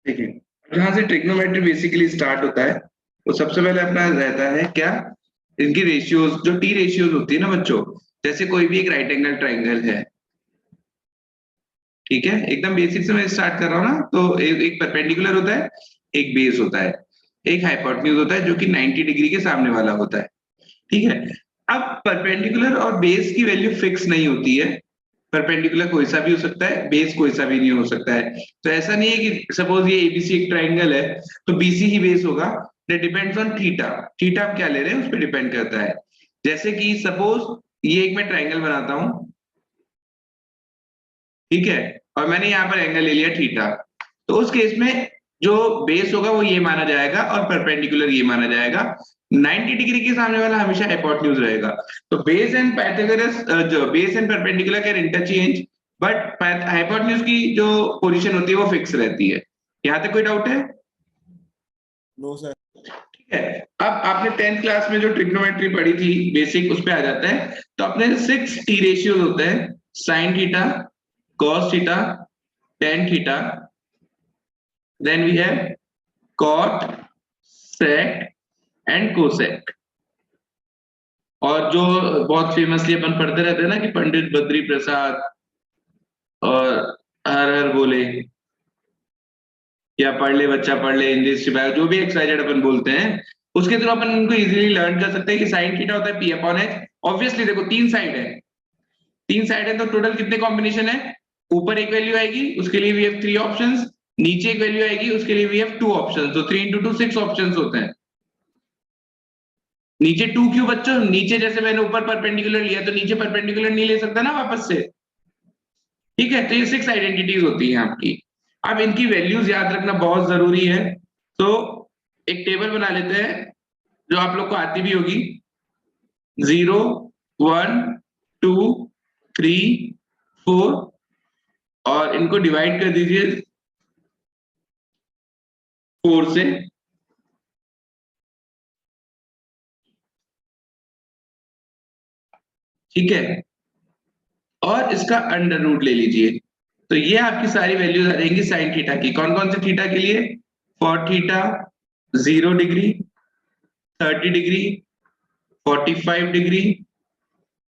देखिए, जहाँ से ट्रिग्नोमेट्री बेसिकली स्टार्ट होता है, तो सबसे पहले अपना रहता है क्या, इनकी रेशियोज, जो टी रेशियोज होती है ना बच्चों, जैसे कोई भी एक राइट एंगल ट्राइंगल है, ठीक है, एकदम बेसिक से मैं स्टार्ट कर रहा हूँ ना, तो एक परपेंडिकुलर होता है, एक बेस होता है, एक हाइपोटेन्यूज होता है जो कि 90 डिग्री के सामने वाला होता है, ठीक है। अब परपेंडिकुलर और बेस की वैल्यू फिक्स नहीं होती है, परपेंडिकुलर कोई सा भी हो सकता है, बेस कोई सा भी नहीं हो सकता है। तो ऐसा नहीं है कि सपोज ये एबीसी एक ट्राइंगल है तो बीसी ही बेस होगा, it depends on theta. Theta आप क्या ले रहे हैं उस पर डिपेंड करता है। जैसे कि सपोज ये एक मैं ट्राइंगल बनाता हूं, ठीक है, और मैंने यहाँ पर एंगल ले लिया थीटा, तो उस केस में जो बेस होगा वो ये माना जाएगा और परपेंडिकुलर ये माना जाएगा। 90 डिग्री के सामने वाला हमेशा हाइपोटेन्यूज रहेगा। तो बेस एंड पाइथागोरस, जो base and perpendicular can interchange, but hypotenuse की जो पोजीशन होती है वो फिक्स रहती है। यहाँ तक कोई डाउट है? No sir. ठीक है। अब आपने 10th क्लास में जो ट्रिग्नोमेट्री पढ़ी थी बेसिक, उस पे आ जाता है। तो अपने 6 टी रेशियोज होते हैं, sine theta, cos theta, tan theta, then we have cot, sec and cosec। और जो बहुत फेमसली अपन पढ़ते रहते हैं ना कि पंडित बद्री प्रसाद और हर हर बोले, या पढ़ ले बच्चा पढ़ ले, इंग्लिश शिवाय, जो भी एक्सरसाइज अपन बोलते हैं, उसके थ्रू अपन इनको इजीली लर्न कर सकते हैं कि साइन थीटा होता है पी अपॉन एच। ऑब्वियसली देखो तीन साइड है, तीन साइड है तो टोटल कितने कॉम्बिनेशन है, ऊपर एक वैल्यू आएगी उसके लिए वी हैव 3 ऑप्शंस, नीचे एक वैल्यू आएगी उसके लिए वी हैव 2 ऑप्शंस, तो 3 into 2 6 ऑप्शंस होते हैं। नीचे 2 क्यों बच्चों, नीचे जैसे मैंने ऊपर परपेंडिकुलर लिया तो नीचे परपेंडिकुलर नहीं ले सकता ना वापस से, ठीक है। तो ये 6 आइडेंटिटीज होती हैं आपकी। अब इनकी वैल्यूज याद रखना बहुत जरूरी है। तो एक टेबल बना लेते हैं जो आप लोग को आती भी होगी, 0 1 2 3 4, और इनको डिवाइड कर दीजिए 4 से, ठीक है, और इसका अंडर रूट ले लीजिए। तो ये आपकी सारी वैल्यूज आ जाएंगी साइन थीटा की। कौन कौन से थीटा के लिए? For theta 0 degree, 30 degree, 45 degree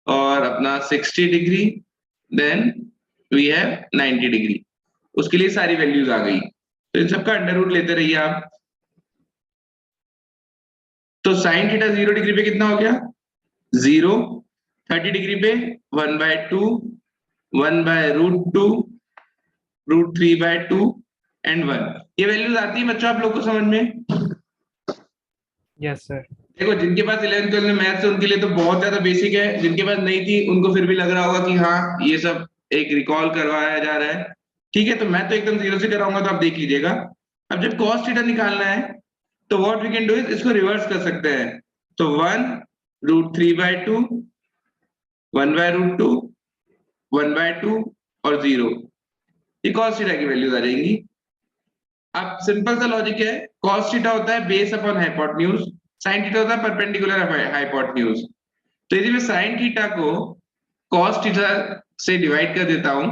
और अपना 60 degree, then we have 90 degree. उसके लिए सारी वैल्यूज आ गई, तो इन सबका अंडर रूट लेते रहिए आप। तो साइन थीटा 0 डिग्री पे कितना हो गया? 0, 30 डिग्री पे 1/2, 1/√2, √3/2 एंड 1। ये वैल्यूज आती है बच्चों आप लोग को समझ में? Yes sir. देखो जिनके पास 11th 12th में मैथ्स है उनके लिए तो बहुत ज्यादा बेसिक है, जिनके पास नहीं थी उनको फिर भी लग रहा होगा कि हाँ ये सब एक रिकॉल करवाया जा रहा है, ठीक है। तो मैं तो एकदम जीरो से कराऊंगा, तो आप देख लीजिएगा। अब जब cos थीटा निकालना है तो what we can do is, इसको रिवर्स कर सकते हैं। तो 1 √3/2, 1/√2, 1/2 और 0, ये cos थीटा की वैल्यूज आ जाएंगी। अब सिंपल सा लॉजिक है, cos थीटा होता है base upon hypotenuse, sin theta होता है परपेंडिकुलर हाइपोटेन्यूज। तो यदि मैं sin थीटा को cos थीटा से डिवाइड कर देता हूं,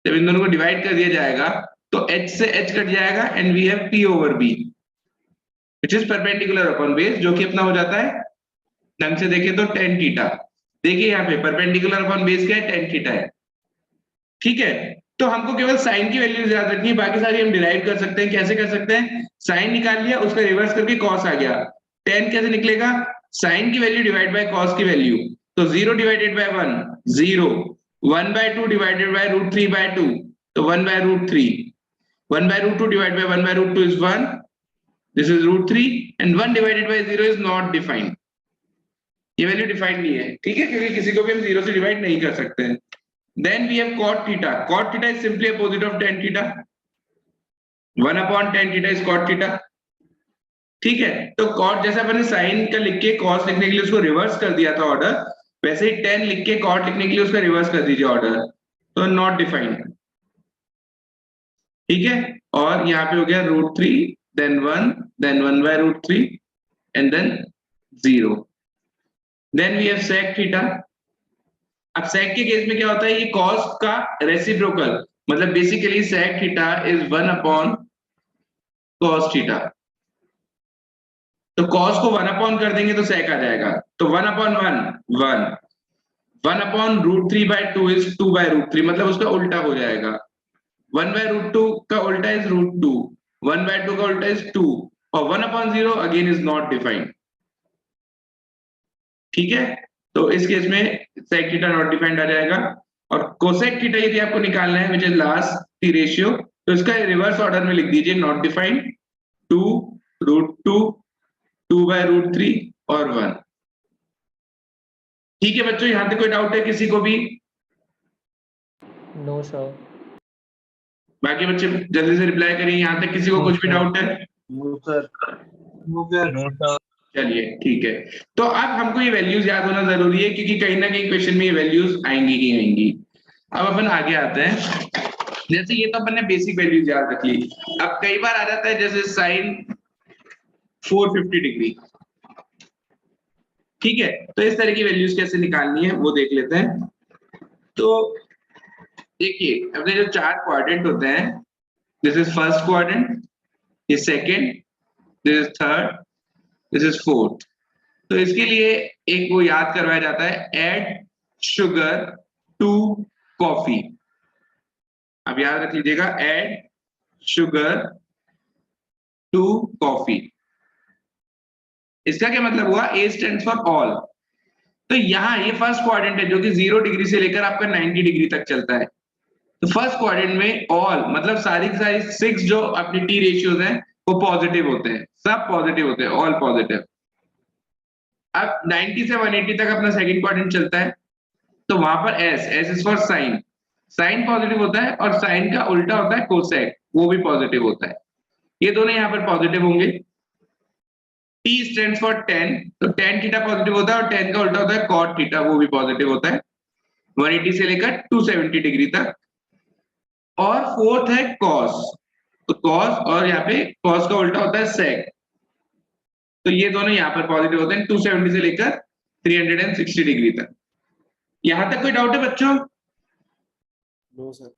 जब इन दोनों को डिवाइड कर दिया जाएगा तो h से h कट जाएगा and we have p over b which is perpendicular upon base, जो कि अपना हो जाता है, ढंग से देखें तो tan थीटा। देखिए यहाँ पे परपेंडिकुलर अपॉन बेस क्या है, tan थीटा है, ठीक है। तो हमको केवल साइन की वैल्यूज याद रखनी है, बाकी सारी हम डिराइव कर सकते हैं। कैसे कर सकते हैं? साइन निकाल लिया, उसका रिवर्स करके कॉस आ गया। टेन कैसे निकलेगा? साइन की वैल्यू डिवाइड बाय कॉस की वैल्यू, तो 0 डिवाइडेड बाय 1 0, 1/2 डिवाइडेड बाय √3/2, तो 1/√3, 1/√2 divide by 1/√2 is 1, this is √3, and 1 divided by 0 is not defined. ये वैल्यू डिफाइंड नहीं है, ठीक है, क्योंकि किसी को भी हम 0 से डिवाइड नहीं कर सकते हैं। Then we have cot theta. Cot theta is simply opposite of tan theta. 1/tan theta is cot theta. ठीक है। तो cot जैसे अपन ने साइन का लिख के cos लिखने के लिए उसको रिवर्स कर दिया था ऑर्डर, वैसे ही tan लिख के cot लिखने के लिए उसका रिवर्स कर दीजिए ऑर्डर, तो नॉट डिफाइंड, ठीक है। और यहाँ पे हो गया √3, then 1, then 1/√3 and then 0। Then we have sec theta। अब sec के केस में क्या होता है, ये cos का रेसिप्रोकल, मतलब basically sec theta is 1 upon cos theta. तो cos को 1 अपॉन कर देंगे तो sec आ जाएगा, तो 1 अपॉन 1 1, 1 अपॉन √3/2 इज 2/√3, मतलब उसका उल्टा हो जाएगा। 1/√2 का उल्टा इज √2, 1/2 का उल्टा इज 2, और 1 upon 0 again is not defined. ठीक है, तो इस केस में sec थीटा नॉट डिफाइंड आ जाएगा। और cosec थीटा यदि आपको निकालना है, which is last T ratio, तो इसका रिवर्स ऑर्डर में लिख दीजिए, नॉट डिफाइंड, 2√2, 2/√3 और 1। ठीक है बच्चों, यहां तक कोई डाउट है किसी को भी? No, sir. बाकी बच्चे जल्दी से रिप्लाई करिए, यहां तक किसी को No, कुछ भी sir. डाउट है? No, sir. No, sir. चलिए ठीक है, तो अब हमको ये वैल्यूज याद होना जरूरी है, क्योंकि कहीं ना कहीं क्वेश्चन में ये वैल्यूज आएंगी ही आएंगी। अब अपन आगे आते हैं, जैसे ये तो अपन ने बेसिक वैल्यूज याद रख ली। अब कई बार आ जाता है जैसे साइन 450 डिग्री, ठीक है, तो इस तरह की वैल्यूज कैसे निकालनी है वो देख लेते हैं। तो देखिए, अपने जो चार क्वाड्रेंट होते हैं, दिस इज फर्स्ट क्वाड्रेंट, ये second, this is third, this is fourth. तो इसके लिए एक वो याद करवाया जाता है, ऐड शुगर टू कॉफी। अब याद रख लीजिएगा, ऐड शुगर टू कॉफी। इसका क्या मतलब हुआ? ए स्टैंड्स फॉर ऑल। तो यहाँ ये फर्स्ट क्वाड्रेंट है जो कि 0 डिग्री से लेकर आपका 90 डिग्री तक चलता है। तो फर्स्ट क्वाड्रेंट में ऑल मतलब सारी की सारी 6 जो अपनी टी रेशियोज हैं वो पॉजिटिव होते हैं, सब पॉजिटिव होते हैं, ऑल पॉजिटिव। अब 90 से 180 तक अपना सेकंड क्वाड्रेंट चलता है, तो वहां पर S is for sine, sine positive होता है, और साइन का उल्टा होता है कोसेक, वो भी पॉजिटिव होता है। ये दोनों यहाँ पर पॉजिटिव होंगे। T स्टैंड्स फॉर tan, तो tan थीटा पॉजिटिव होता है, और tan का उल्टा होता है cot थीटा, वो भी पॉजिटिव होता है 180 से लेकर 270 डिग्री तक। और फोर्थ है cos, तो cos, और यहाँ पे cos का उल्टा होता है sec, तो ये दोनों यहाँ पर पॉजिटिव होते हैं 270 से लेकर 360 डिग्री तक। यहां तक कोई डाउट है बच्चों? No, sir.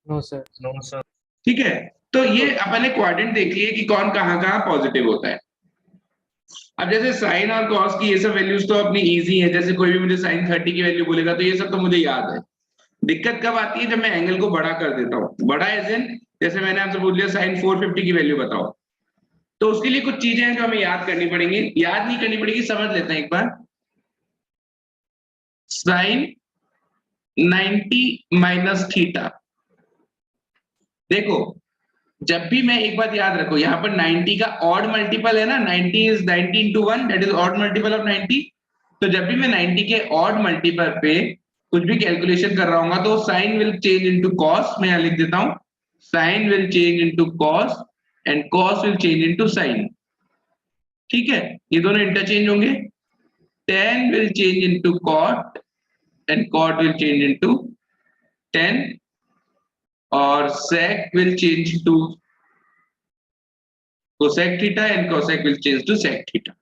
No, sir. No, sir. ठीक है, तो ये अपन ने क्वाड्रेंट देख लिए कि कौन कहाँ कहाँ पॉजिटिव होता है। अब जैसे साइन और कॉस की ये सब वैल्यूज तो अपनी इजी है, जैसे कोई भी मुझे साइन 30 की वैल्यू बोलेगा तो ये सब तो मुझे याद है। दिक्कत कब आती है? जब मैं एंगल को बड़ा कर देता हूँ, बड़ा एज इन जैसे मैंने आपसे पूछ लिया साइन 450 की वैल्यू बताओ, तो उसके लिए कुछ चीजें हैं जो हमें याद करनी पड़ेंगी। याद नहीं करनी पड़ेगी, समझ लेते हैं एक बार। साइन 90 माइनस थीटा, देखो जब भी मैं, एक बात याद रखो, यहाँ पर 90 का ऑड मल्टीपल है ना, 90 is 90 into 1, that is odd multiple of 90। तो जब भी मैं 90 के ऑड मल्टीपल पे कुछ भी कैलकुलेशन कर रहा हूँ तो sine will change into cos, मैं यहाँ लिख देता हूँ, sine will change into cos and cos will change into sine. ठीक है, ये दोनों इंटरचेंज होंगे। tan will change into cot and cot will change into tan, और sec will change to cosec theta and cosec will change to sec theta।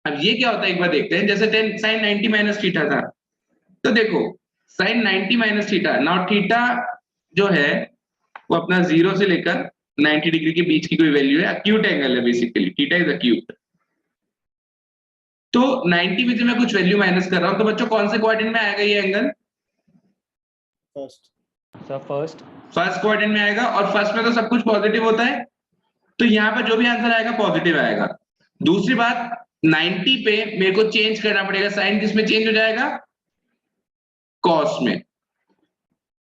अब ये क्या होता है एक बार देखते हैं। जैसे tan sin 90 माइनस थीटा था, तो देखो sin 90 minus theta, now theta जो है वो अपना 0 से लेकर 90 डिग्री के बीच की कोई वैल्यू है, एक्यूट एंगल है बेसिकली, थीटा इज एक्यूट। तो 90 में से मैं कुछ वैल्यू माइनस कर रहा हूं, तो बच्चों कौन से क्वाड्रेंट में आएगा ये angle? First. Sir, first. First quadrant में आएगा, और फर्स्ट में तो सब कुछ पॉजिटिव होता है, तो यहाँ पर जो भी आंसर आएगा पॉजिटिव आएगा। दूसरी बात, 90 पे मेरे को चेंज करना पड़ेगा, साइन किस में चेंज हो जाएगा? कॉस में।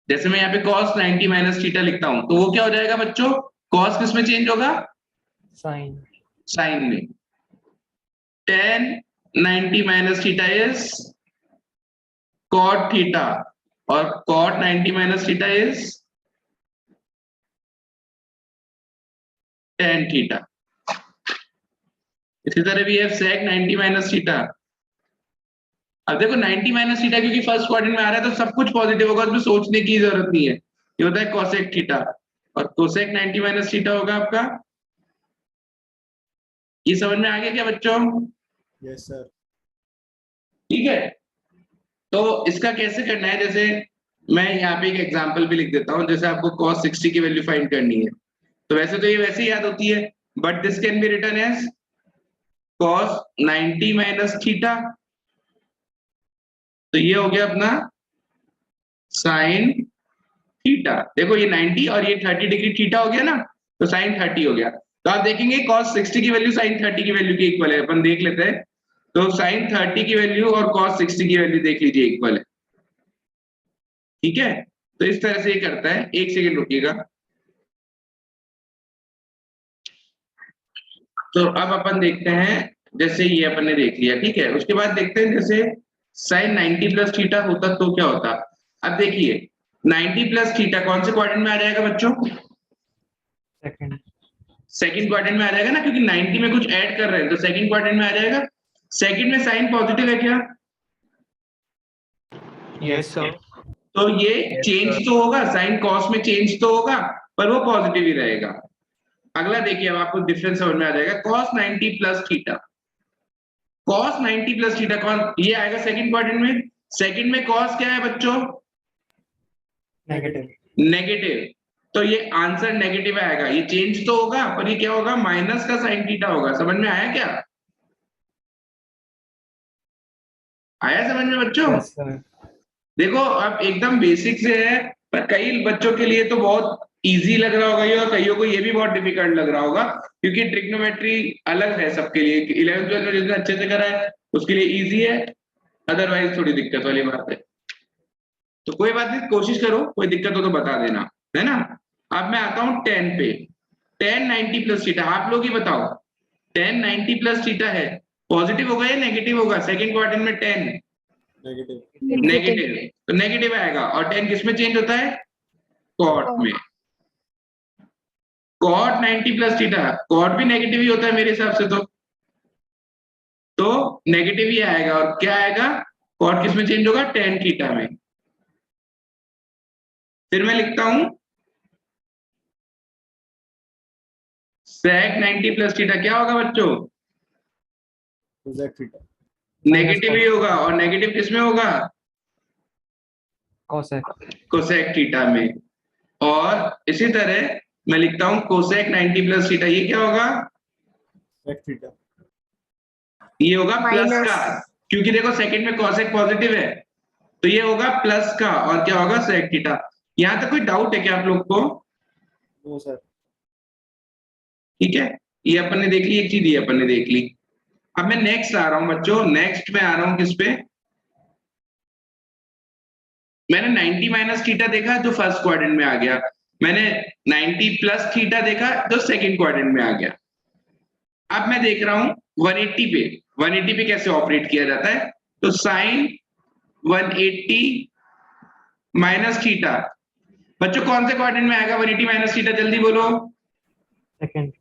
जैसे मैं यहाँ पे cos 90 माइनस थीटा लिखता हूं, तो वो क्या हो जाएगा बच्चों? cos किस में चेंज होगा? Sign. साइन में। tan 90 minus theta is cot theta, और cot 90 minus theta is tan theta. इसी तरह भी है sec 90 माइनस थीटा। अब देखो 90 माइनस थीटा क्योंकि फर्स्ट क्वाड्रेंट में आ रहा है तो सब कुछ पॉजिटिव होगा, उसमें सोचने की जरूरत नहीं है। ये होता है कोसेक थीटा, और कोसेक 90 माइनस थीटा होगा आपका। ये समझ में आ गया क्या बच्चों? Yes, sir. ठीक है, तो इसका कैसे करना है, जैसे मैं यहाँ पे एक एग्जांपल भी लिख देता हूँ, जैसे आपको cos 60 की वैल्यू फाइंड करनी है, तो वैसे तो ये वैसे ही याद होती है, but this can be written as cos 90 minus theta, तो ये हो गया अपना sin थीटा। देखो ये 90 और ये 30 डिग्री थीटा हो गया ना, तो sin 30 हो गया। तो आप देखेंगे cos 60 की वैल्यू sin 30 की वैल्यू के इक्वल है, अपन देख लेते हैं। तो sin 30 की वैल्यू और cos 60 की वैल्यू देख लीजिए इक्वल है, ठीक है। तो इस तरह से ये करता है, एक सेकेंड रुकिएगा। तो अब अपन देखते हैं, जैसे ये अपन ने देख लिया, ठीक है। उसके बाद देखते हैं जैसे sin 90 प्लस थीटा होता तो क्या होता। अब देखिए 90 प्लस थीटा कौन से क्वाड्रेंट में आ जाएगा बच्चों? सेकंड। सेकंड क्वाड्रेंट में आ जाएगा ना, क्योंकि 90 में कुछ ऐड कर रहे हैं, तो सेकंड क्वाड्रेंट में आ जाएगा। सेकंड में साइन पॉजिटिव है क्या? Yes sir. तो ये चेंज तो होगा, साइन कॉस में चेंज तो होगा, पर वो पॉजिटिव ही रहेगा। अगला देखिए, अब आपको डिफरेंस समझ में आ जाएगा। cos 90 plus theta, cos 90 plus theta कौन, ये आएगा सेकंड क्वाड्रेंट में। सेकंड में cos क्या है बच्चों? नेगेटिव। नेगेटिव, तो ये आंसर नेगेटिव आएगा। ये चेंज तो होगा, पर ये क्या होगा? माइनस का साइन थीटा होगा। समझ में आया क्या? आया समझ में बच्चों? Yes sir. देखो अब एकदम बेसिक से है, पर कई बच्चों के लिए तो बहुत इजी लग रहा होगा ये, और कईयों को ये भी बहुत डिफिकल्ट लग रहा होगा, क्योंकि ट्रिग्नोमेट्री अलग है सबके लिए। 11th 12th में जिसने अच्छे से करा है उसके लिए इजी है, अदरवाइज थोड़ी दिक्कत वाली बात है। तो कोई बात नहीं, कोशिश करो, कोई दिक्कत हो तो बता देना, है ना। अब मैं आता हूं 10 पे। tan 90 प्लस थीटा, आप लोग ही बताओ, tan 90 प्लस थीटा है, पॉजिटिव होगा या नेगेटिव होगा? सेकंड क्वाड्रेंट में 10 नेगेटिव। नेगेटिव, तो नेगेटिव आएगा। और 10 किस में चेंज होता है? कॉट में। कॉट 90 प्लस थीटा, कॉट भी नेगेटिव ही होता है मेरे हिसाब से, तो नेगेटिव ही आएगा। और क्या आएगा? कॉट किस में चेंज होगा? tan थीटा में। फिर मैं लिखता हूं sec 90 प्लस थीटा, क्या होगा बच्चों? cosec theta. नेगेटिव ही होगा, और नेगेटिव किस में होगा? कोसेक। कोसेक थीटा में। और इसी तरह मैं लिखता हूं कोसेक 90 प्लस थीटा, ये क्या होगा? sec theta. ये होगा प्लस Minus. का, क्योंकि देखो सेकंड में कोसेक पॉजिटिव है, तो ये होगा प्लस का। और क्या होगा? Sec theta. यहां तक कोई डाउट है क्या आप लोग को? No sir. ठीक है, ये अपन ने देख ली, एक चीज ये अपन ने देख ली। अब मैं नेक्स्ट आ रहा हूं बच्चों, नेक्स्ट में आ रहा हूं किस पे? मैंने 90 माइनस थीटा देखा जो फर्स्ट क्वाड्रेंट में आ गया, मैंने 90 प्लस थीटा देखा जो सेकंड क्वाड्रेंट में आ गया। अब मैं देख रहा हूं 180 पे, 180 पे कैसे ऑपरेट किया जाता है। तो साइन 180 माइनस थीटा, बच्चों कौन से क्वाड्रेंट में आएगा 180 माइनस थीटा? जल्दी बोलो। सेकंड।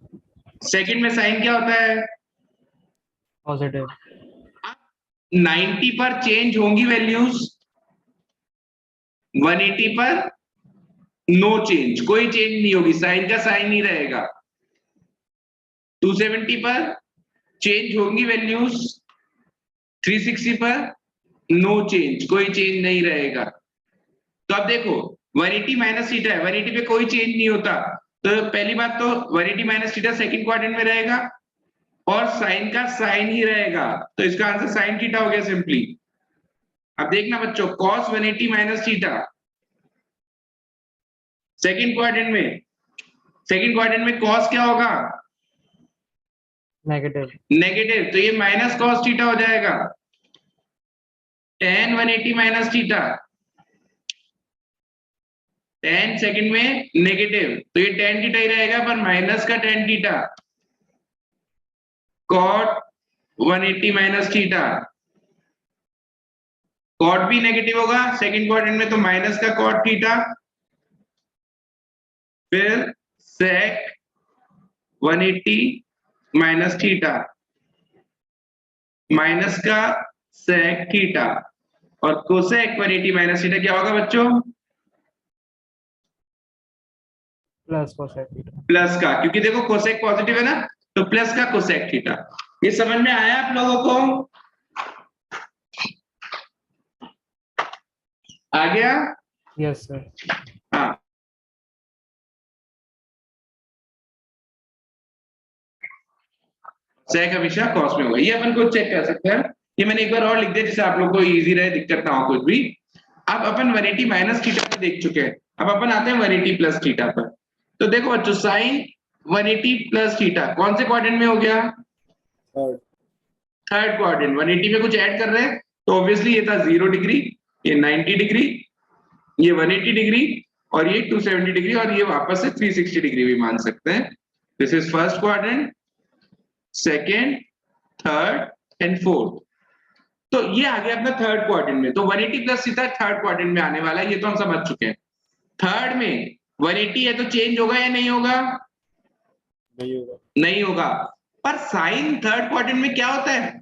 सेकंड में साइन क्या होता है? पॉजिटिव। 90 पर चेंज होंगी वैल्यूज, 180 पर नो चेंज, कोई चेंज नहीं होगी, साइन का साइन ही रहेगा। 270 पर चेंज होंगी वैल्यूज, 360 पर नो चेंज, कोई चेंज नहीं रहेगा। तो अब देखो 180 माइनस थीटा है, 180 पे कोई चेंज नहीं होता, तो पहली बात तो 180 माइनस थीटा सेकंड क्वाड्रेंट में रहेगा, और साइन का साइन ही रहेगा, तो इसका आंसर साइन थीटा हो गया सिंपली। अब देखना बच्चों, cos 180 minus theta second quadrant में, सेकंड क्वाड्रेंट में cos क्या होगा? नेगेटिव। नेगेटिव, तो ये माइनस cos थीटा हो जाएगा। tan 180 minus theta, tan second में नेगेटिव, तो ये tan थीटा ही रहेगा, पर माइनस का tan theta. cot 180 minus theta, cot भी नेगेटिव होगा सेकंड क्वाड्रेंट में, तो माइनस का कॉट थीटा। फिर सेक 180 माइनस थीटा, माइनस का सेक थीटा। और कोसेक 180 माइनस थीटा क्या होगा बच्चों? Plus cosec theta. प्लस का, क्योंकि देखो कोसेक पॉजिटिव है ना, तो प्लस का कोसेक थीटा। ये समझ में आया आप लोगों को? आ गया? Yes, sir. हाँ, sec हमेशा cos में होगा, ये अपन को चेक कर सकते हैं। ये मैंने एक बार और लिख दिया जिससे आप लोग को इजी रहे, दिक्कत ना हो कुछ भी। अब अपन 180 माइनस थीटा पे देख चुके हैं, अब अपन आते हैं 180 प्लस थीटा पर। तो देखो बच्चों, साइन 180 प्लस थीटा कौन से क्वाड्रेंट में हो गया? Third third quadrant. 180 में कुछ ऐड कर रहे हैं तो ऑब्वियसली ये था 0 डिग्री, ये 90 डिग्री, ये 180 डिग्री और ये 270 डिग्री, और ये वापस से 360 डिग्री भी मान सकते हैं। This is first quadrant, second, third and fourth. तो ये आ गया अपना थर्ड क्वाड्रेंट में। तो 180 प्लस थीटा थर्ड क्वाड्रेंट में आने वाला है, ये तो हम समझ चुके हैं। थर्ड में 180 है तो चेंज होगा या नहीं होगा? नहीं होगा। नहीं होगा। पर साइन थर्ड क्वाड्रेंट में क्या होता है?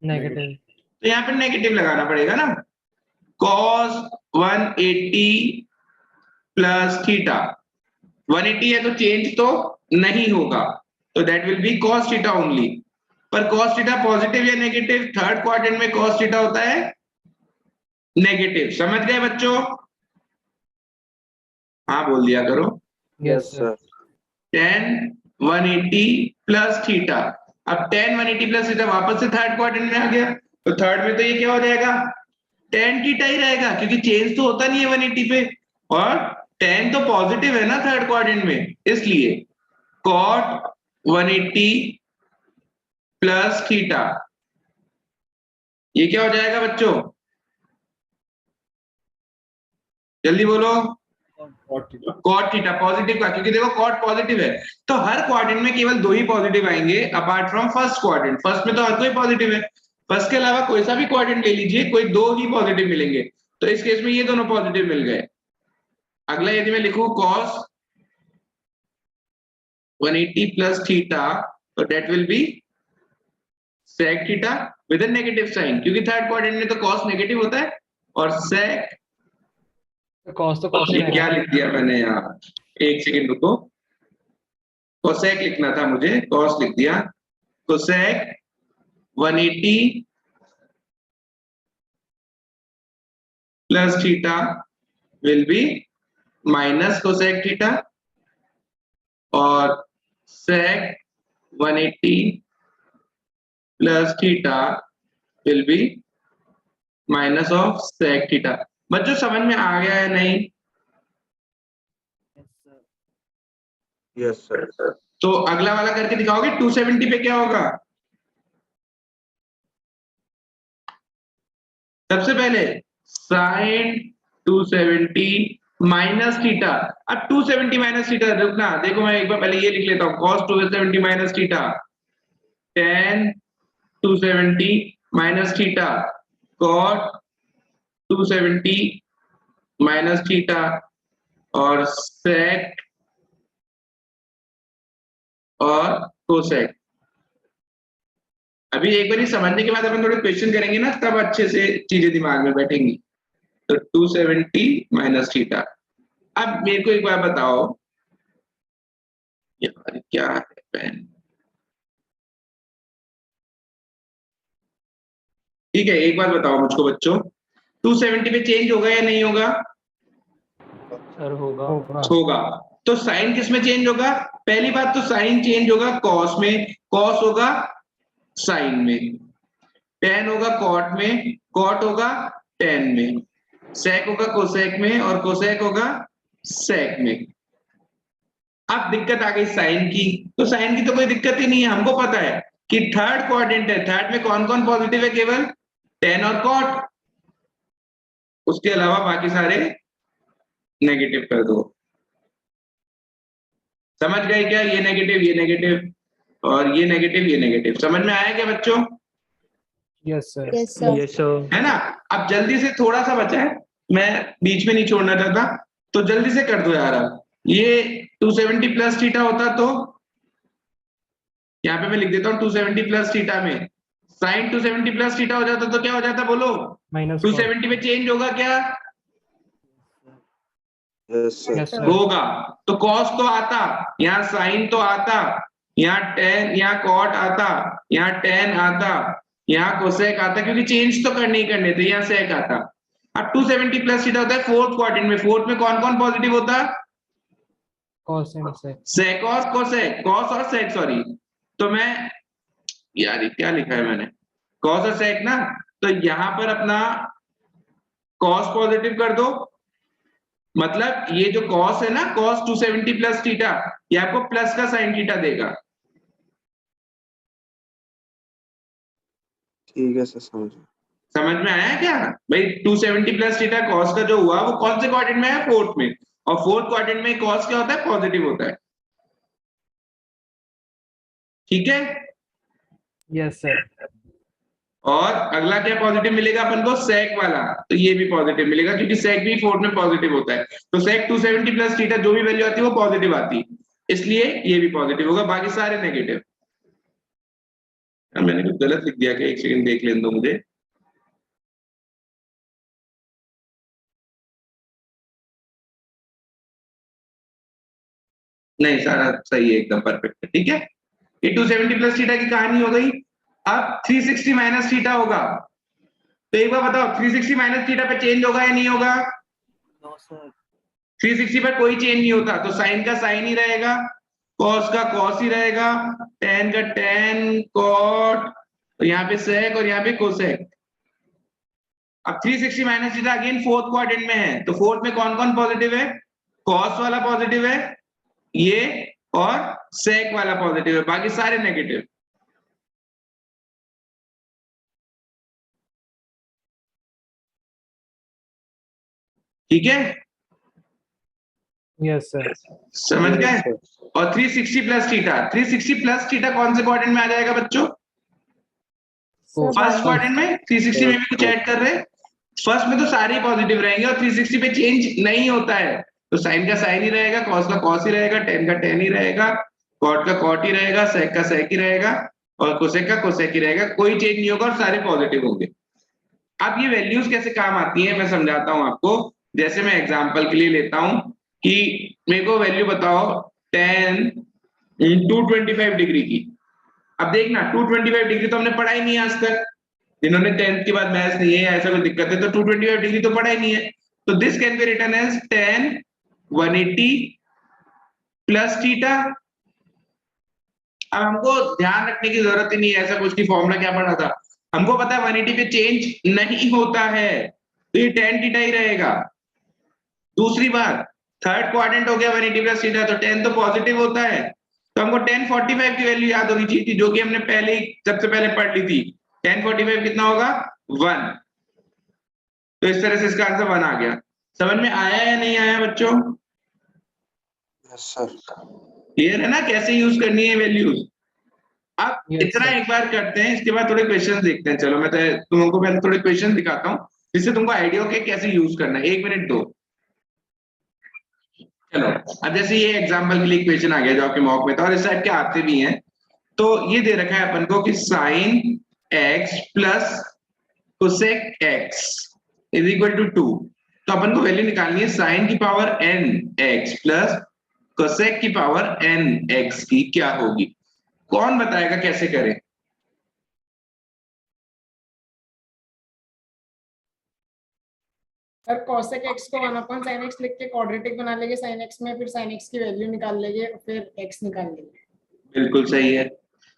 Negative. तो यहाँ पे नेगेटिव लगाना पड़ेगा ना। cos 180 प्लस थीटा, 180 है तो चेंज तो नहीं होगा, तो that will B cos theta only. पर cos थीटा पॉजिटिव या नेगेटिव? थर्ड क्वाड्रेंट में cos थीटा होता है नेगेटिव। समझ गए बच्चों? हाँ बोल दिया करो। Yes, sir. tan 180 plus theta. अब tan 180 प्लस थीटा वापस से थर्ड क्वाड्रेंट में आ गया, तो थर्ड में तो ये क्या हो जाएगा? tan थीटा ही रहेगा, क्योंकि चेंज तो होता नहीं है 180 पे, और tan तो पॉजिटिव है ना थर्ड क्वाड्रेंट में, इसलिए cot 180 प्लस थीटा, ये क्या हो जाएगा बच्चों? जल्दी बोलो। Cot theta. cot theta positive का, क्योंकि देखो cot पॉजिटिव है, तो हर क्वाड्रेंट में केवल 2 ही पॉजिटिव आएंगे apart from first quadrant. First में तो हर कोई पॉजिटिव है, फर्स्ट के अलावा कोई सा भी क्वाड्रेंट ले लीजिए, कोई 2 ही पॉजिटिव मिलेंगे। तो इस केस में ये दोनों पॉजिटिव मिल गए। अगला यदि मैं लिखूं cos 180 प्लस थीटा, तो that will be sec theta with a negative sign, क्योंकि थर्ड क्वाड्रेंट में तो cos नेगेटिव होता है, और sec, तो cos ही ये क्या रहेगा। लिख दिया मैंने यार, एक सेकंड रुको, cosec लिखना था मुझे, cos लिख दिया। cosec 180 plus theta will be minus cosec theta, और sec 180 plus theta will be minus of sec theta. बच्चों समझ में आ गया है नहीं? Yes, sir. तो अगला वाला करके दिखाओगे 270 पे क्या होगा? सबसे पहले sin 270 माइनस थीटा। अब 270 माइनस थीटा, रुकना, देखो मैं एक बार पहले ये लिख लेता हूं, cos 270 minus theta, tan 270 minus theta, cot 270 minus theta, और sec और cosec। अभी एक बार समझने के बाद अपन थोड़े क्वेश्चन करेंगे ना, तब अच्छे से चीजें दिमाग में बैठेंगी। तो 270 माइनस थीटा। अब मेरे को एक बार बताओ, यार क्या है पेन? ठीक है, एक बात बताओ मुझको बच्चों, 270 पे चेंज होगा या नहीं होगा? सर होगा। होगा। तो साइन किस में चेंज होगा? पहली बात तो साइन चेंज होगा कॉस में, कॉस होगा साइन में, टेन होगा कॉट में, कॉट होगा टेन में, सेक होगा कोसेक में, और कोसेक होगा सेक में। अब दिक्कत आ गई साइन की, तो साइन की तो कोई दिक्कत ही नहीं है, हमको पता है कि थर्ड क्वाड्रेंट है, थर्ड में कौन कौन पॉजिटिव है? केवल टेन और कॉट, उसके अलावा बाकी सारे नेगेटिव कर दो। समझ गए क्या? ये नेगेटिव और ये नेगेटिव, समझ में आया क्या बच्चों? Yes sir. Yes, sir. Yes sir. है ना? अब जल्दी से, थोड़ा सा बचा है, मैं बीच में नहीं छोड़ना चाहता, तो जल्दी से कर दो यार। अब ये 270 प्लस थीटा होता तो यहाँ पे मैं लिख देता हूँ 270 प्लस थीटा में साइन 270 प्लस थीटा हो जाता तो क्या हो जाता? बोलो। माइनस 270 में चेंज होगा क्या? Yes, sir. Yes sir. होगा। तो कॉस तो आता, यहाँ साइन तो आता, यहाँ टेन, यहाँ कॉट आता, यहाँ टेन आता, यहाँ कोसेक आता, क्योंकि चेंज तो करने ही करने थे, यहाँ सेक आता। अब 270 प्लस थीटा होता है फोर्थ क्वाड्रेंट में। फोर्थ में कौन कौन पॉजिटिव होता है? कॉस एंड सेक। सेक और कोसेक, कॉस और सेक सॉरी। तो मैं यार ये क्या लिखा है मैंने, कॉस और सेक ना, तो यहां पर अपना कॉस पॉजिटिव कर दो, मतलब ये जो कॉस है ना, कॉस 270 प्लस थीटा, ये आपको प्लस का साइन थीटा देगा। ठीक है सर, समझ गया। समझ में आया क्या भाई? 270 प्लस थीटा कॉस का जो हुआ वो कौन से क्वाड्रेंट में है? फोर्थ में। और फोर्थ क्वाड्रेंट में कॉस क्या होता है? पॉजिटिव होता है। ठीक है। Yes sir. और अगला क्या पॉजिटिव मिलेगा अपन को? सेक वाला, तो ये भी पॉजिटिव मिलेगा क्योंकि सेक भी फोर्थ में पॉजिटिव होता है। तो सेक 270 प्लस थीटा जो भी वैल्यू आती है वो पॉजिटिव आती है, इसलिए ये भी पॉजिटिव होगा, बाकी सारे नेगेटिव। मैंने कुछ गलत लिख दिया क्या? एक सेकंड देख लेने दो मुझे। नहीं, सारा सही है, एकदम परफेक्ट है। ठीक है, ये 270 प्लस थीटा की कहानी हो गई। अब 360 माइनस थीटा होगा, तो एक बार बताओ 360 माइनस थीटा पे चेंज होगा या नहीं होगा? No sir. 360 पर कोई चेंज नहीं होता, तो साइन का साइन ही रहेगा, कॉस का कॉस ही रहेगा, टेन का टेन, कॉट, तो यहाँ पे सेक और यहाँ पे कोसेक। अब 360 minus theta again fourth quadrant में है, तो फोर्थ में कौन कौन पॉजिटिव है? कॉस वाला पॉजिटिव है ये, और सेक वाला पॉजिटिव है, बाकी सारे नेगेटिव। ठीक है, यस सर। समझ गए? और 360 प्लस थीटा, 360 प्लस थीटा कौन से क्वाड्रेंट में आ जाएगा बच्चों? फर्स्ट क्वाड्रेंट में। 360 में भी कुछ ऐड कर रहे हैं? फर्स्ट में तो सारे पॉजिटिव रहेंगे और 360 पे चेंज नहीं होता है, तो साइन का साइन ही रहेगा, कॉस का कॉस ही रहेगा, टेन का टेन ही रहेगा, कॉट का कॉट ही रहेगा, सेक का सेक ही रहेगा, और कोसेक का कोसेक ही रहेगा, कोई चेंज नहीं होगा और सारे पॉजिटिव होंगे। अब ये वैल्यूज कैसे काम आती है मैं समझाता हूं आपको। जैसे मैं एग्जांपल के लिए लेता हूं कि मेरे को वैल्यू बताओ 10 225 डिग्री की। अब देखना 225 डिग्री तो हमने पढ़ा ही नहीं है आज तक, जिन्होंने 10th के बाद मैथ्स नहीं है ऐसा कोई दिक्कत है तो 225 डिग्री तो पढ़ा ही नहीं है, तो this can be written as 10 180 plus theta. अब हमको ध्यान रखने की जरूरत ही नहीं है ऐसा कुछ की फॉर्मूला क्या पढ़ा था, हमको पता है 180 पे चेंज नहीं होता है, तो ये 10 थीटा ही रहेगा। दूसरी बात, थर्ड क्वाड्रेंट हो गया 180 प्लस थीटा, तो 10 तो पॉजिटिव होता है, तो हमको 1045 की वैल्यू याद होनी चाहिए थी जो कि हमने पहले ही सबसे पहले पढ़ ली थी। 1045 कितना होगा? 1। तो इस तरह से इसका आंसर 1 आ गया। समझ में आया या नहीं आया बच्चों? Yes sir. क्लियर है ना कैसे यूज करनी है वैल्यूज? अब Yes, इतना sir. एक बार करते हैं, इसके बाद थोड़े क्वेश्चन देखते हैं। चलो मैं तो तुम लोगों को पहले थोड़े क्वेश्चन दिखाता हूँ जिससे तुमको आइडिया हो कि कैसे यूज करना है। 1 मिनट दो। चलो, अब जैसे ये एग्जांपल के लिए क्वेश्चन आ गया जो आपके मॉक में था और इस टाइप के आते भी हैं, तो ये दे रखा है अपन को कि sine x plus cosec x is equal to 2। तो अपन को वैल्यू निकालनी है साइन की power n x plus cosec की पावर n x की क्या होगी। कौन बताएगा कैसे करें? सर cosec x को 1/sin x लिख के क्वाड्रेटिक बना लेंगे sin x में, फिर sin x की वैल्यू निकाल लेंगे, फिर x निकाल लेंगे। बिल्कुल सही है।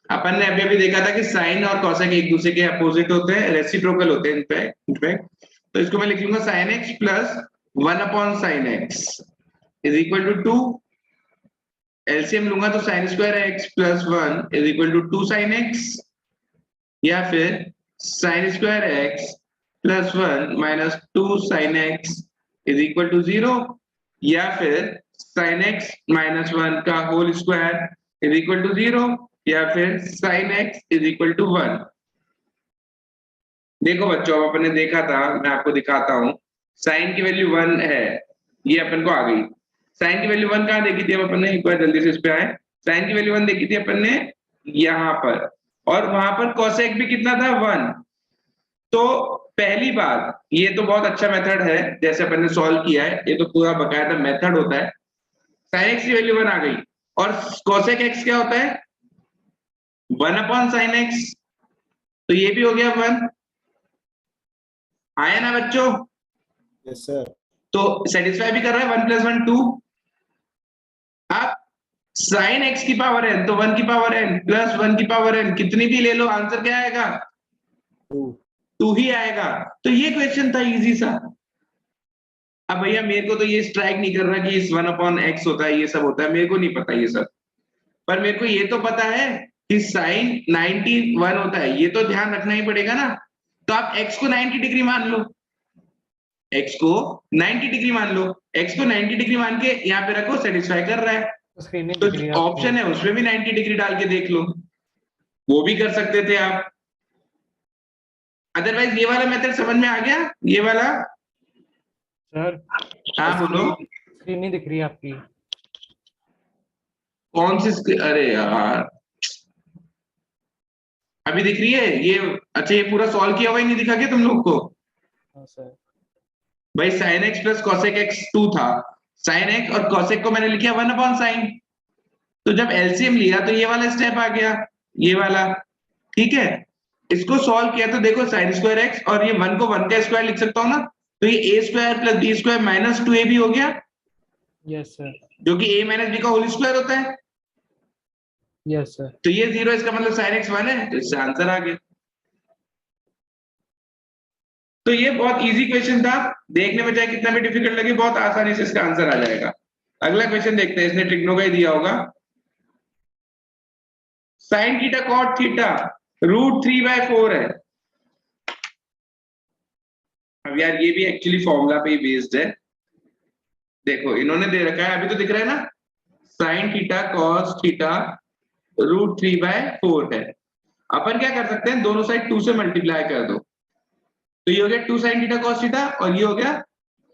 अपन ने अभी अभी देखा था कि साइन और कोसेक एक दूसरे के अपोजिट होते हैं, रेसिप्रोकल होते हैं इनफैक्ट। तो इसको मैं लिख लूंगा sin x plus 1/sin x is equal to 2। LCM लूंगा तो sin square x plus 1 is equal to 2 sin x, या फिर sin square x plus 1 minus 2 sin x is equal to 0, या फिर sin x माइनस 1 का whole square is equal to 0, या फिर sin x is equal to 1। देखो बच्चों, अब अपन ने देखा था, मैं आपको दिखाता हूं, sin की वैल्यू 1 है, ये अपन को आ गई। sin की वैल्यू 1 कहां देखी थी अब अपन ने? एक बार जल्दी से इस पे आए। sin की वैल्यू 1 देखी थी अपन ने यहां पर, और वहां पर cosec भी कितना था? 1। तो पहली बात, ये तो बहुत अच्छा मेथड है जैसे अपन ने सॉल्व किया है, ये तो पूरा बकायदा मेथड होता है। sin x की वैल्यू 1 आ गई, और cosec x क्या होता है? 1/sin x, तो ये भी हो गया 1। आया ना बच्चों? Yes, sir. तो सेटिस्फाई भी कर रहा है 1 + 1 2। अब साइन x की पावर n तो 1 की पावर n प्लस 1 की पावर n कितनी भी ले लो, आंसर क्या आएगा? 2. 2 ही आएगा। तो ये क्वेश्चन था इजी सा। अब भैया मेरे को तो ये स्ट्राइक नहीं कर रहा कि इस 1/x होता है, ये सब होता है, मेरे को नहीं पता ये सब। पर मेरे को ये तो पता है कि साइन 91 होता है, ये तो ध्यान रखना ही पड़ेगा ना। तो आप x को 90 डिग्री मान लो, x को 90 डिग्री मान लो, x को 90 डिग्री मान के यहाँ पे रखो, सेटिस्फाई कर रहा है। स्क्रीन नहीं तो दिख रही जो आपको। ऑप्शन है उसमें भी 90 डिग्री डाल के देख लो, वो भी कर सकते थे आप। अदरवाइज ये वाला मेथड समझ में आ गया, ये वाला? सर हाँ बोलो। स्क्रीन नहीं दिख रही आपकी। कौन सी अरे यार अभी दिख रही है ये? अच्छा ये पूरा सॉल्व किया हुआ ही नहीं दिखा क्या तुम लोग को? हाँ सर। भाई sin x plus cosec x 2 था, sin x और cosec को मैंने लिखा 1/sin। तो जब एलसीएम लिया तो ये वाला स्टेप आ गया, ये वाला। ठीक है, इसको सॉल्व किया तो देखो sin स्क्वायर x और ये 1 को 1 का स्क्वायर लिख सकता हूँ ना, तो ये a square plus b square minus 2ab हो गया, यस सर। जो कि a माइनस b का होल स्क्वायर होता है। Yes sir. तो ये 0, इसका मतलब sin x 1 है, तो इससे आंसर आ गया। तो ये बहुत इजी क्वेश्चन था, देखने में चाहे कितना भी डिफिकल्ट लगे, बहुत आसानी से इसका आंसर आ जाएगा। अगला क्वेश्चन देखते हैं, इसने ट्रिग्नो का ही दिया होगा। साइन थीटा कॉट थीटा √3/4 है। अब यार ये भी एक्चुअली फॉर्मूला पे ही बेस्ड है। देखो इन्होंने दे रखा है, अभी तो दिख रहा है ना, साइन थीटा कॉस थीटा √3/4 है। अपन क्या कर सकते हैं, दोनों साइड 2 से मल्टीप्लाई कर दो, तो ये हो गया 2 sin थीटा cos थीटा और ये हो गया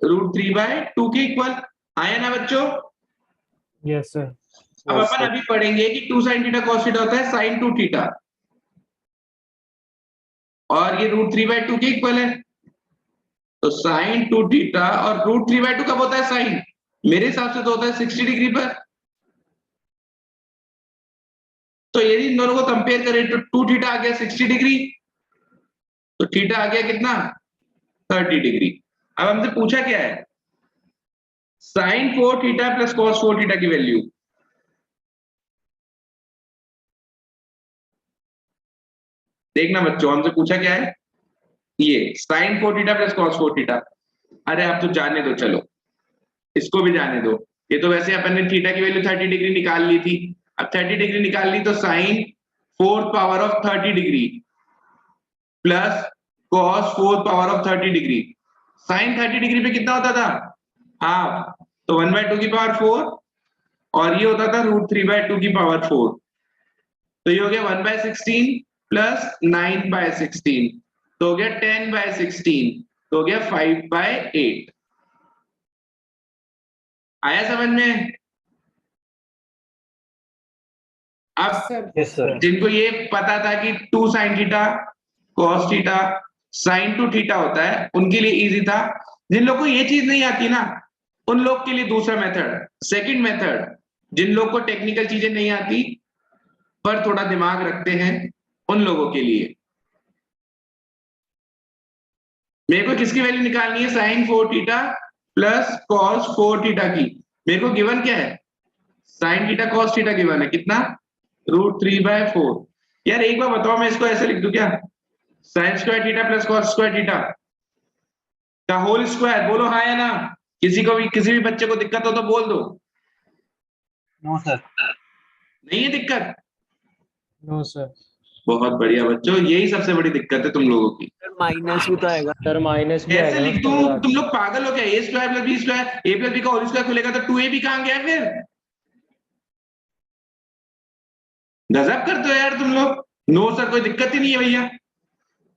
√3/2 के इक्वल। आया ना बच्चों? Yes sir. अब अपन अभी पढ़ेंगे कि 2 sin थीटा cos थीटा होता है sin 2 थीटा और ये √3/2 के इक्वल है। तो sin 2 थीटा और √3/2 कब होता है sin? मेरे हिसाब से तो होता है 60 डिग्री पर। तो यदि इन दोनों को कंपेयर करें तो 2 थीटा आ गया 60 डिग्री, तो थीटा आ गया कितना? 30 डिग्री। अब हमसे पूछा क्या है, sin 4 theta plus cos 4 theta की वैल्यू। देखना बच्चों, हमसे पूछा क्या है, ये sin 4 theta plus cos 4 theta. अरे आप तो जाने दो, चलो इसको भी जाने दो। ये तो वैसे अपन ने थीटा की वैल्यू 30 डिग्री निकाल ली थी। अब 30 डिग्री निकाल ली तो sin 4th power of 30 degree plus cos 4th power of 30 degree. sin 30 degree पे कितना होता था? हाफ, तो 1/2 की पावर 4 और ये होता था √3/2 की पावर 4। तो ये हो गया 1/16 प्लस 9/16, तो हो गया 10/16, तो हो गया 5/8। आया समझ में? अब सर यस सर। जिनको ये पता था कि 2 sin theta cos theta sin 2 theta होता है, उनके लिए इजी था। जिन लोग को ये चीज नहीं आती ना, उन लोग के लिए दूसरा मेथड, सेकंड मेथड। जिन लोग को टेक्निकल चीजें नहीं आती पर थोड़ा दिमाग रखते हैं, उन लोगों के लिए मेरे को किसकी वैल्यू निकालनी है? sin 4 theta plus cos 4 theta की। मेरे को गिवन क्या है? sin theta cos theta given है, कितना? √3/4। यार एक बार बताओ, मैं इसको ऐसे लिख दूं क्या, sin square theta plus cos square theta का होल स्क्वायर। बोलो हाँ या ना? किसी को भी, किसी भी बच्चे को दिक्कत हो तो बोल दो। No sir. नहीं है दिक्कत? No sir. बहुत बढ़िया बच्चों, यही सबसे बड़ी दिक्कत है तुम लोगों की। माइनस भी तो आएगा। सर माइनस भी कैसे आएगा लिख दूं? तुम लोग पागल हो क्या? a square plus b square, a plus b का होल स्क्वायर खुलेगा तो 2ab कहां गया फिर? गजब करते हो यार तुम लोग। नो सर कोई दिक्कत ही नहीं है भैया।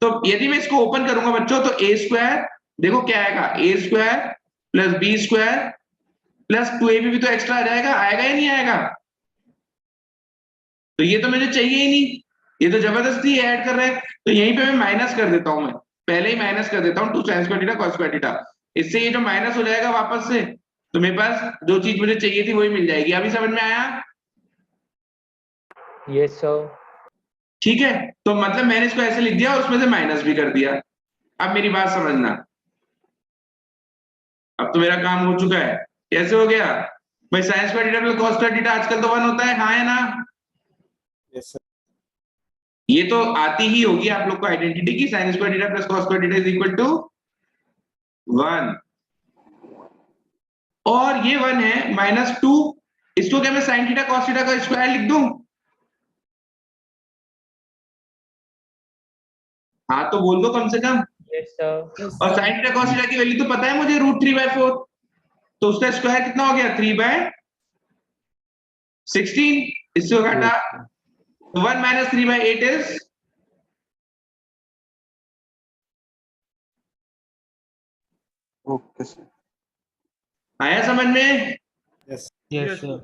तो यदि मैं इसको ओपन करूंगा बच्चों तो a स्क्वायर, देखो क्या आएगा, a square plus b square plus 2ab भी तो एक्स्ट्रा आ जाएगा, आएगा या नहीं आएगा? तो ये तो मुझे चाहिए ही नहीं, ये तो जबरदस्ती ऐड कर रहे हैं। तो यहीं पे मैं माइनस कर देता हूं, मैं पहले ही माइनस कर देता हूं 2 sin square theta cos square theta. इससे ये जो माइनस हो जाएगा वापस से, तो मेरे पास जो चीज मुझे चाहिए थी वही मिल जाएगी। अभी समझ में आया? Yes sir. ठीक है, तो मतलब मैंने इसको ऐसे लिख दिया और उसमें से माइनस भी कर दिया। अब मेरी बात समझना, अब तो मेरा काम हो चुका है। कैसे हो गया भाई? Sign square theta plus cos square theta आजकल तो 1 होता है, हाँ है ना? Yes sir. ये तो आती ही होगी आप लोग को आइडेंटिटी की, sine square theta plus cos square theta is equal to 1, और ये 1 है -2, इसको क्या मैं साइन थीटा कॉस थीटा का स्क्वायर लिख दूं? हाँ तो बोल दो कम से कम। Yes, sir. Yes, और sir. Sine theta cos theta की वैल्यू तो पता है मुझे, √3/4, तो उसका स्क्वायर कितना हो गया? 3/16। इससे घटा 1 - 3/8 इज ओके सर। आया समझ में? Yes, sir.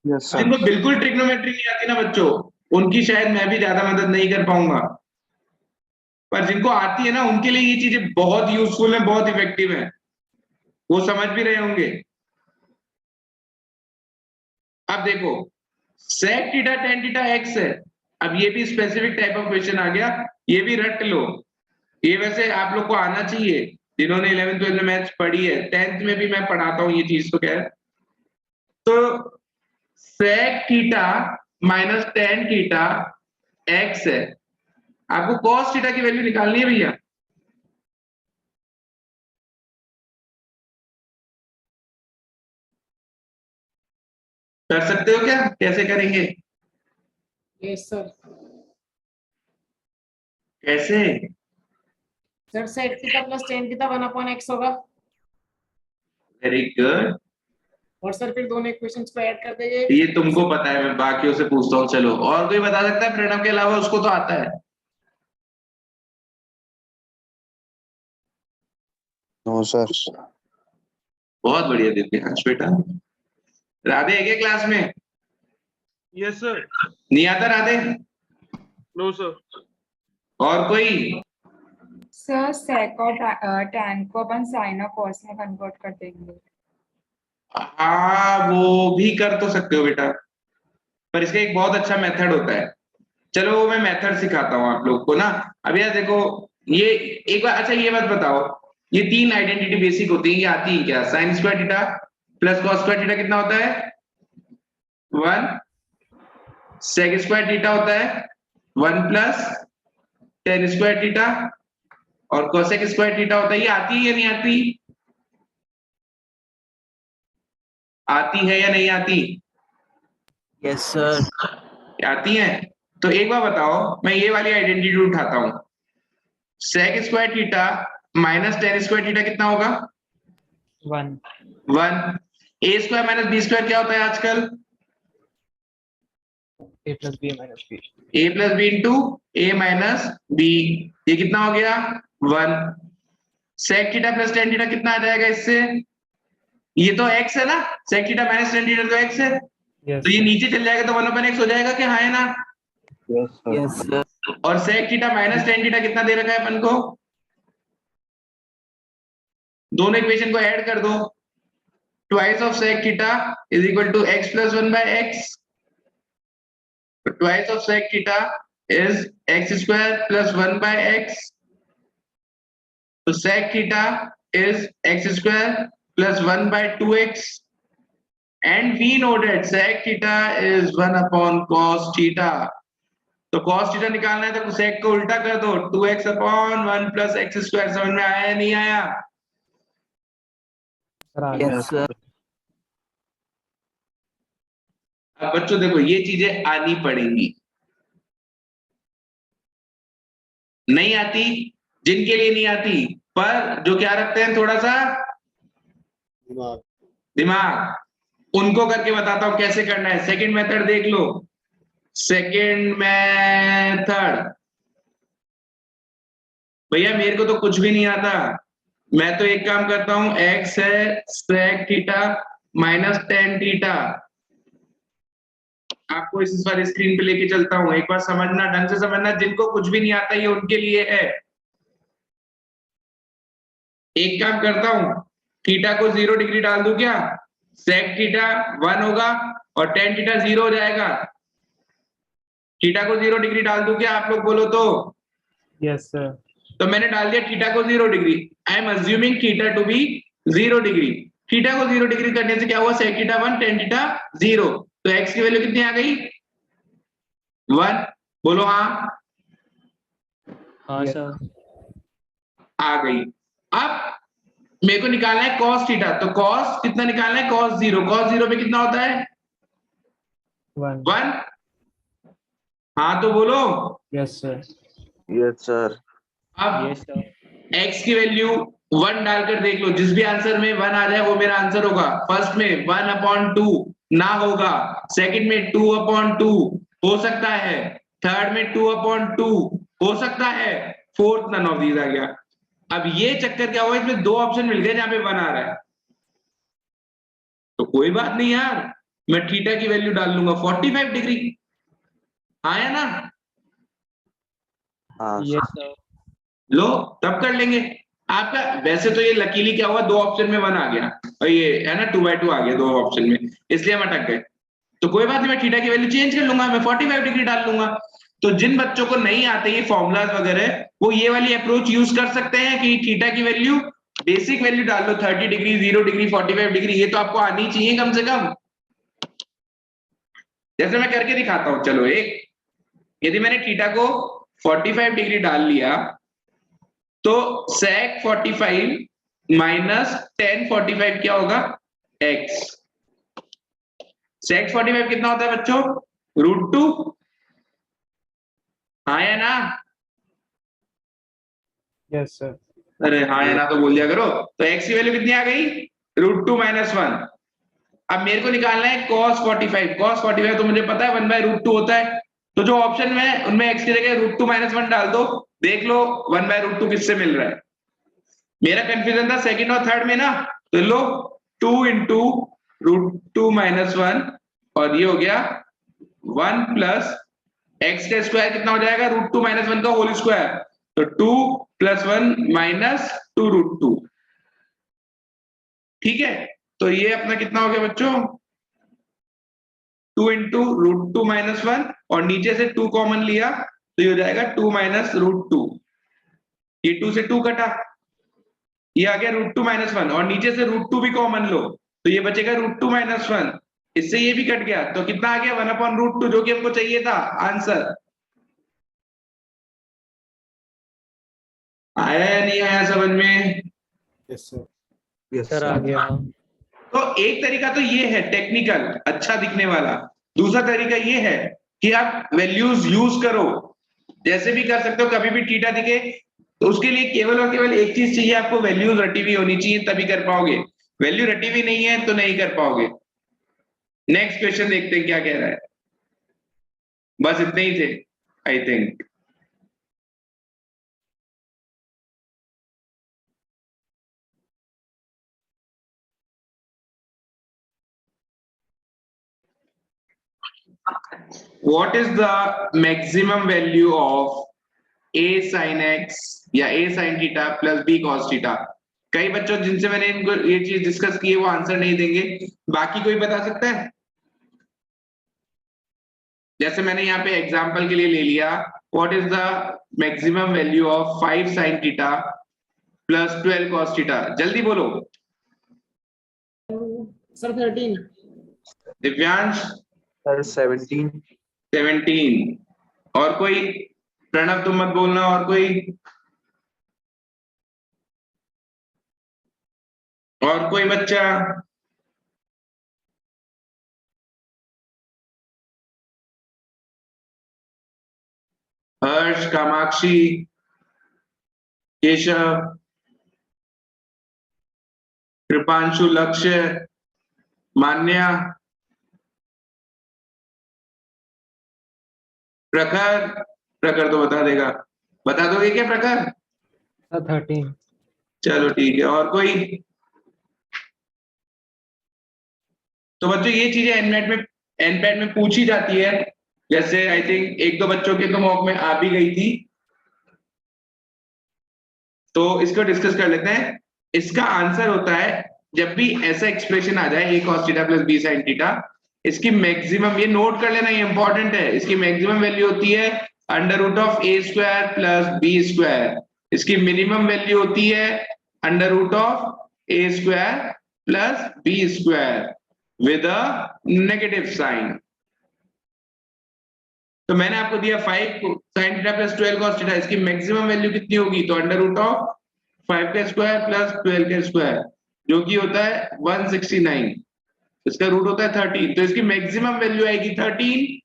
Yes sir. जिनको बिल्कुल ट्रिग्नोमेट्री नहीं आती ना बच्चों, उनकी शायद मैं भी ज्यादा मदद नहीं कर पाऊंगा, पर जिनको आती है ना उनके लिए ये चीजें बहुत यूजफुल है, बहुत इफेक्टिव है, वो समझ भी रहे होंगे। अब देखो sec theta tan theta x है। अब ये भी स्पेसिफिक टाइप ऑफ क्वेश्चन आ गया, ये भी रट लो। ये वैसे आप लोग को आना चाहिए जिन्होंने 11th 12th में मैथ्स पढ़ी है, 10th में भी मैं पढ़ाता हूँ ये चीज तो क्या है। तो sec theta minus tan theta x है, आपको cos थीटा की वैल्यू निकालनी है भैया। कर सकते हो क्या? कैसे करेंगे? Yes, sir. कैसे? Sir sec theta plus tan theta 1/x होगा, वेरी गुड, और सर फिर दोनों इक्वेशंस को ऐड कर देंगे। ये तुमको पता है, मैं बाकियों से पूछता हूँ। चलो और कोई बता सकता है प्रणव के अलावा? उसको तो आता है। No sir. बहुत बढ़िया दिव्यांश बेटा। राधे है क्या क्लास में? Yes, sir. नहीं आता राधे? No, sir. और कोई? सर sec और tan को अपन sin और cos में कन्वर्ट कर देंगे। हाँ वो भी कर तो सकते हो बेटा, पर इसका एक बहुत अच्छा मेथड होता है। चलो वो मैं मेथड सिखाता हूँ आप लोग को ना। अब यार देखो, ये एक बार अच्छा ये बात बताओ, ये 3 आइडेंटिटी बेसिक होती है, ये आती है क्या? Sign square theta plus cos square theta कितना होता है? 1। सेक स्क्वायर थीटा होता है 1 प्लस tan स्क्वायर थीटा, और कोसेक स्क्वायर थीटा होता है। ये आती है या नहीं आती? आती है या नहीं आती? Yes sir. आती है। तो एक बार बताओ, मैं ये वाली आइडेंटिटी उठाता हूं, sec square theta minus tan square theta कितना होगा? 1. 1। A square minus B square क्या होता है आजकल? A plus B minus B. A plus B into A minus B, ये कितना हो गया? 1। Sec theta plus tan theta कितना आ जाएगा इससे? ये तो x है ना, sec theta minus tan theta तो x है, Yes. तो ये नीचे चल जाएगा तो 1/x हो जाएगा कि हाँ है ना? Yes sir. Yes sir. और sec theta minus tan theta कितना दे रखा है अपन को? दोनों इक्वेशन को ऐड कर दो, twice of sec theta is equal to x plus 1/x, twice of sec theta is x square plus 1/x, तो sec theta is x square plus 1/2x, and we know that sec theta is 1 upon cos theta। तो cos theta निकालना है तो sec को उल्टा कर दो, 2x upon 1 plus x square। समझ में आया या नहीं आया? Yes sir. अब बच्चों देखो ये चीजें आनी पड़ेंगी, नहीं आती जिनके लिए नहीं आती, पर जो क्या रखते हैं थोड़ा सा दिमाग, उनको करके बताता हूं कैसे करना है। सेकंड मेथड देख लो, सेकंड मेथड। भैया मेरे को तो कुछ भी नहीं आता, मैं तो एक काम करता हूं, x है sec theta minus tan theta, आपको इस बार स्क्रीन पे लेके चलता हूं, एक बार समझना, ढंग से समझना। जिनको कुछ भी नहीं आता ये उनके लिए है। एक काम करता हूं, थीटा को 0 डिग्री डाल दूं क्या? sec थीटा 1 होगा और tan थीटा 0 हो जाएगा। थीटा को 0 डिग्री डाल दूं क्या? आप लोग बोलो तो। Yes, sir. तो मैंने डाल दिया थीटा को 0 degree. I am assuming theta to be 0 degree. Theta को 0 डिग्री करने से क्या हुआ, sec थीटा 1 tan थीटा 0, तो x की वैल्यू कितनी आ गई 1, बोलो हाँ हाँ सर, आ गई। अब मेरे को निकालना है cos थीटा, तो cos कितना निकालना है, cos 0 पे कितना होता है 1, हाँ तो बोलो यस सर, Yes, sir. अब यस सर, x की वैल्यू 1 डालकर देख लो, जिस भी आंसर में 1 आ जाए वो मेरा आंसर होगा। फर्स्ट में 1/2 ना होगा, सेकंड में 2/2 हो सकता है, थर्ड में 2/2 हो सकता है, फोर्थ नन ऑफ दीज आ गया। अब ये चक्कर क्या हुआ, इसमें 2 ऑप्शन मिल गए जहां पे 1 आ रहा है, तो कोई बात नहीं यार, मैं थीटा की वैल्यू डाल लूंगा 45 डिग्री, आया ना, हाँ, यस सर, लो तब कर लेंगे आपका। वैसे तो ये लकीली क्या हुआ, 2 ऑप्शन में 1 आ गया और ये है ना 2/2 आ गया 2 ऑप्शन में, इसलिए हम अटक गए। तो कोई बात नहीं, मैं थीटा की वैल्यू चेंज कर लूंगा, मैं 45 डिग्री डाल लूंगा। तो जिन बच्चों को नहीं आते ये फॉर्मूलाज वगैरह, वो ये वाली अप्रोच यूज कर सकते हैं कि थीटा की वैल्यू बेसिक वैल्यू डाल लो, 30 डिग्री, 0 डिग्री, 45 डिग्री, ये तो आपको आनी चाहिए कम से कम। जैसे मैं करके दिखाता हूं, चलो एक, यदि मैंने थीटा को 45 डिग्री डाल लिया तो sec 45 माइनस tan 45 क्या होगा x। sec 45 कितना होता है बच्चों, √2, हाँ या ना, यस सर, अरे हाँ या ना तो बोल दिया करो। तो x की वैल्यू कितनी आ गई, √2 - 1। अब मेरे को निकालना है cos 45, cos 45 तो मुझे पता है 1/√2 होता है, तो जो ऑप्शन में उनमें x की जगह √2 - 1 डाल दो, देख लो 1/√2 किससे मिल रहा है। मेरा कंफ्यूजन था सेकंड और थर्ड में ना, तो लो 2 × √2 - 1 और ये हो गया 1 + x का स्क्वायर कितना हो जाएगा, √2 - 1 का होल स्क्वायर, तो 2 + 1 - 2√2, ठीक है। तो ये अपना कितना हो गया बच्चों, 2 × √2 - 1 और नीचे से 2 कॉमन लिया तो ये हो जाएगा 2 - √2, ये 2 से 2 कटा, ये आ गया √2 - 1 और नीचे से √2 भी कॉमन लो तो ये बचेगा √2 - 1, इससे ये भी कट गया, तो कितना आ गया 1/√2, जो कि हमको चाहिए था आंसर। आया या नहीं आया समझ में, यस सर, yes, सर आ sir. गया। तो एक तरीका तो ये है टेक्निकल अच्छा दिखने वाला, दूसरा तरीका ये है कि आप वैल्यूज यूज करो, जैसे भी कर सकते हो, कभी भी थीटा दिखे तो उसके लिए केवल और केवल एक चीज चाहिए, आपको वैल्यूज रटी हुई होनी चाहिए तभी कर पाओगे, वैल्यू रटी हुई नहीं है तो नहीं कर पाओगे। नेक्स्ट क्वेश्चन देखते हैं क्या कह रहा है, बस इतने ही थे I think. What is the maximum value of a sin x या a sin theta plus b cos theta? कई बच्चों जिनसे मैंने इनको ये चीज डिस्कस की है वो आंसर नहीं देंगे, बाकी कोई बता सकता है? जैसे मैंने यहाँ पे एग्जांपल के लिए ले लिया, what is the maximum value of 5 sin theta plus 12 cos theta? जल्दी बोलो। सर 13। दिव्यांश Sir, 17. 17, और कोई? प्रणव तुम मत बोलना, और कोई? और कोई बच्चा? हर्ष, कामाक्षी, केशव, कृपांशु, लक्ष्य, मान्या, प्रखर? प्रखर तो बता देगा, बता दोगे क्या प्रखर? सर 13, चलो ठीक है, और कोई? तो बच्चों ये चीजें एनपैट में पूछी जाती है, जैसे आई थिंक एक दो बच्चों के तो मॉक में आ भी गई थी, तो इसको डिस्कस कर लेते हैं। इसका आंसर होता है जब भी ऐसा एक्सप्रेशन आ जाए a cos theta plus b sin theta, इसकी मैक्सिमम, ये नोट कर लेना, ये इंपॉर्टेंट है, इसकी मैक्सिमम वैल्यू होती है √a² प्लस b², इसकी मिनिमम वैल्यू होती है √a² a square plus b square with a negative sign. तो मैंने आपको दिया 5 sin theta plus 12 cos theta, इसकी मैक्सिमम वैल्यू कितनी होगी? तो अंडर रूट ऑफ 5 का स्क्वायर प्लस 12 का स्क्वायर, जो कि होता है 169, इसका रूट होता है 13, तो इसकी मैक्सिमम वैल्यू आएगी 13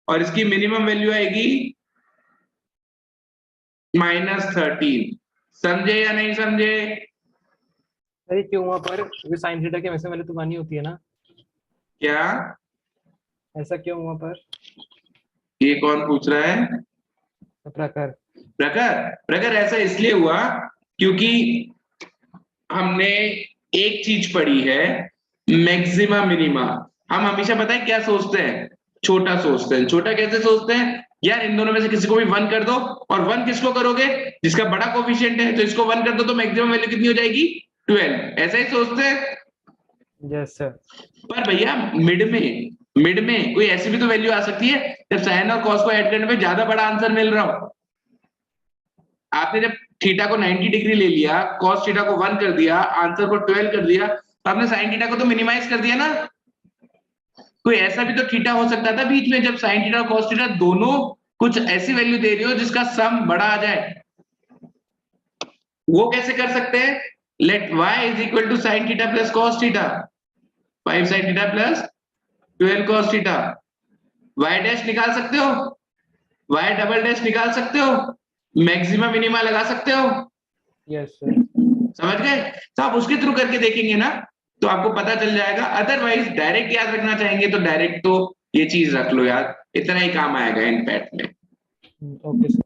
और इसकी मिनिमम वैल्यू आएगी -13। समझे या नहीं समझे? सर ये क्यों वहाँ पर? क्योंकि साइन थीटा की मैक्सिमम वैल्यू तो 1 ही होती है ना, क्या ऐसा क्यों वहाँ पर? ये कौन पूछ रहा है? प्रखर। प्रखर ऐसा इसलिए हुआ क्योंकि हमने एक चीज पढ़ी है, मैक्सिमा मिनिमा। हम हमेशा पता है क्या सोचते हैं? छोटा सोचते हैं। छोटा कैसे सोचते हैं? यार इन दोनों में से किसी को भी 1 कर दो, और 1 किसको करोगे? जिसका बड़ा कोफिशिएंट है, तो इसको 1 कर दो तो मैक्सिमम वैल्यू कितनी हो जाएगी? 12। ऐसा ही सोचते हैं। Yes sir. पर भैया मिड में कोई ऐसी भी तो वैल्यू आ सकती है जब साइन और कॉस को ऐड करने पे ज्यादा बड़ा आंसर मिल रहा हो। आपने जब थीटा को 90 डिग्री ले लिया, कॉस थीटा को 1 कर दिया, आंसर को 12 कर दिया, तो आपने साइन थीटा को तो मिनिमाइज कर दिया ना। कोई ऐसा भी तो थीटा हो सकता था बीच में जब साइन थीटा और कॉस थीटा दोनों कुछ ऐसी वैल्यू दे रही हो जिसका सम बड़ा आ जाए। वो कैसे कर सकते हैं? Let y is equal to sine theta plus cos theta, 5 sine theta plus 12 cos theta. y dash निकाल सकते हो, y डबल डैश निकाल सकते हो, मैक्सिमम मिनिमा लगा सकते हो। Yes sir. समझ गए? तो आप उसके थ्रू करके देखेंगे ना तो आपको पता चल जाएगा। अदरवाइज डायरेक्ट याद रखना चाहेंगे तो डायरेक्ट तो ये चीज रख लो यार, इतना ही काम आएगा इन पैट में। Okay sir.